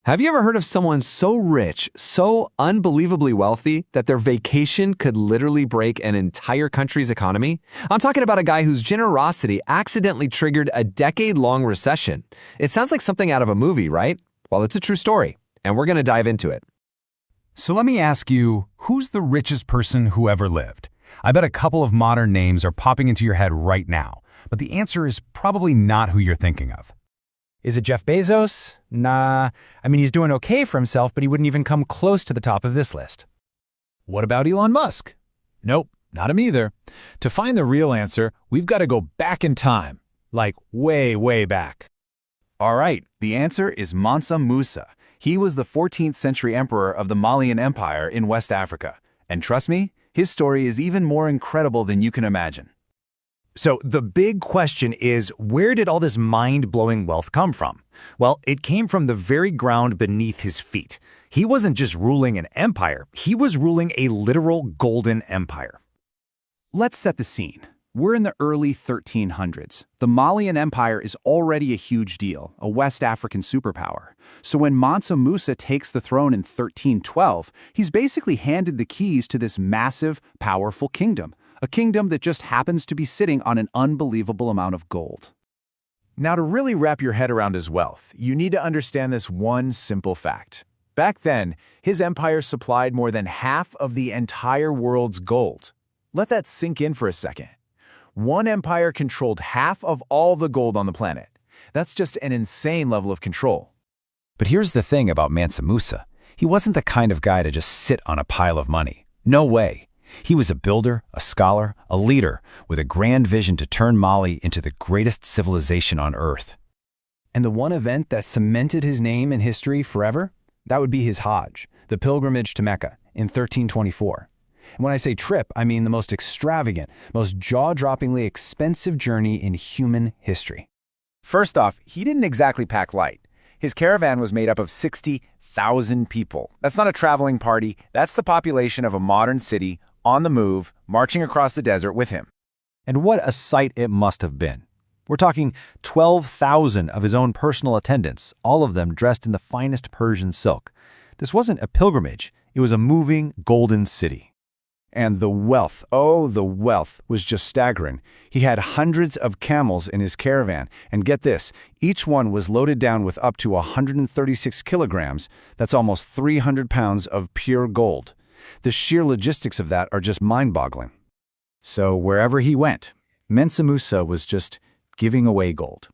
Have you ever heard of someone so rich, so unbelievably wealthy, that their vacation could literally break an entire country's economy? I'm talking about a guy whose generosity accidentally triggered a decade-long recession. It sounds like something out of a movie, right? Well, it's a true story, and we're going to dive into it. So let me ask you, who's the richest person who ever lived? I bet a couple of modern names are popping into your head right now, but the answer is probably not who you're thinking of. Is it Jeff Bezos? Nah. I mean, he's doing okay for himself, but he wouldn't even come close to the top of this list. What about Elon Musk? Nope, not him either. To find the real answer, we've got to go back in time, like way, way back. All right, the answer is Mansa Musa. He was the 14th century emperor of the Malian Empire in West Africa. And trust me, his story is even more incredible than you can imagine. So the big question is, where did all this mind-blowing wealth come from? Well, it came from the very ground beneath his feet. He wasn't just ruling an empire, he was ruling a literal golden empire. Let's set the scene. We're in the early 1300s. The Malian Empire is already a huge deal, a West African superpower. So when Mansa Musa takes the throne in 1312, he's basically handed the keys to this massive, powerful kingdom. A kingdom that just happens to be sitting on an unbelievable amount of gold. Now, to really wrap your head around his wealth, you need to understand this one simple fact. Back then, his empire supplied more than half of the entire world's gold. Let that sink in for a second. One empire controlled half of all the gold on the planet. That's just an insane level of control. But here's the thing about Mansa Musa. He wasn't the kind of guy to just sit on a pile of money. No way. He was a builder, a scholar, a leader, with a grand vision to turn Mali into the greatest civilization on Earth. And the one event that cemented his name in history forever? That would be his Hajj, the pilgrimage to Mecca, in 1324. And when I say trip, I mean the most extravagant, most jaw-droppingly expensive journey in human history. First off, he didn't exactly pack light. His caravan was made up of 60,000 people. That's not a traveling party. That's the population of a modern city, on the move, marching across the desert with him. And what a sight it must have been. We're talking 12,000 of his own personal attendants, all of them dressed in the finest Persian silk. This wasn't a pilgrimage, it was a moving golden city. And the wealth, the wealth was just staggering. He had hundreds of camels in his caravan, and get this, each one was loaded down with up to 136 kilograms, that's almost 300 pounds of pure gold. The sheer logistics of that are just mind-boggling. So wherever he went, Mansa Musa was just giving away gold.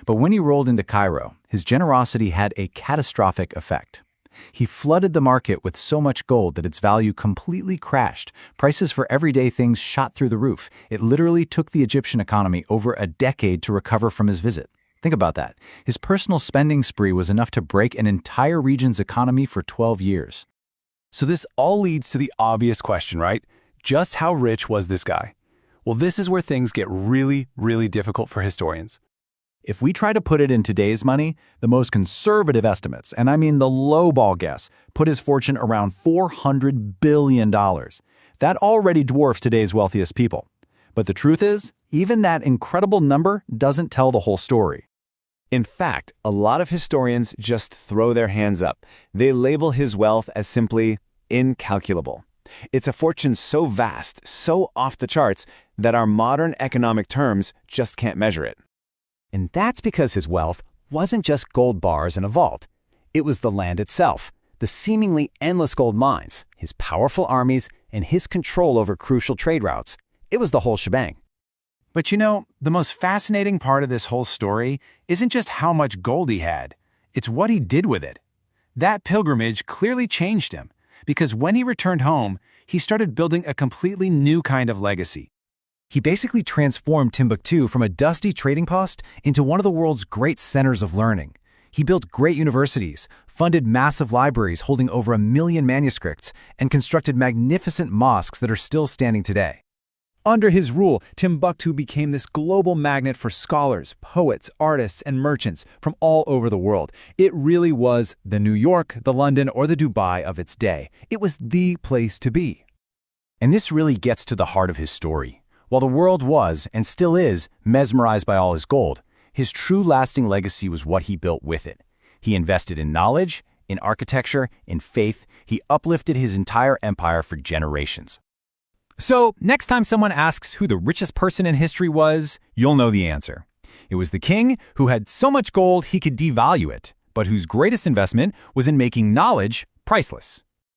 But when he rolled into Cairo, his generosity had a catastrophic effect. He flooded the market with so much gold that its value completely crashed. Prices for everyday things shot through the roof. It literally took the Egyptian economy over a decade to recover from his visit. Think about that. His personal spending spree was enough to break an entire region's economy for 12 years. So this all leads to the obvious question, right? Just how rich was this guy? Well, this is where things get really, really difficult for historians. If we try to put it in today's money, the most conservative estimates, and I mean the lowball guess, put his fortune around $400 billion. That already dwarfs today's wealthiest people. But the truth is, even that incredible number doesn't tell the whole story. In fact, a lot of historians just throw their hands up. They label his wealth as simply incalculable. It's a fortune so vast, so off the charts, that our modern economic terms just can't measure it. And that's because his wealth wasn't just gold bars in a vault. It was the land itself, the seemingly endless gold mines, his powerful armies, and his control over crucial trade routes. It was the whole shebang. But you know, the most fascinating part of this whole story isn't just how much gold he had, it's what he did with it. That pilgrimage clearly changed him, because when he returned home, he started building a completely new kind of legacy. He basically transformed Timbuktu from a dusty trading post into one of the world's great centers of learning. He built great universities, funded massive libraries holding over 1 million manuscripts, and constructed magnificent mosques that are still standing today. Under his rule, Timbuktu became this global magnet for scholars, poets, artists, and merchants from all over the world. It really was the New York, the London, or the Dubai of its day. It was the place to be. And this really gets to the heart of his story. While the world was, and still is, mesmerized by all his gold, his true lasting legacy was what he built with it. He invested in knowledge, in architecture, in faith. He uplifted his entire empire for generations. So, next time someone asks who the richest person in history was, you'll know the answer. It was the king who had so much gold he could devalue it, but whose greatest investment was in making knowledge priceless.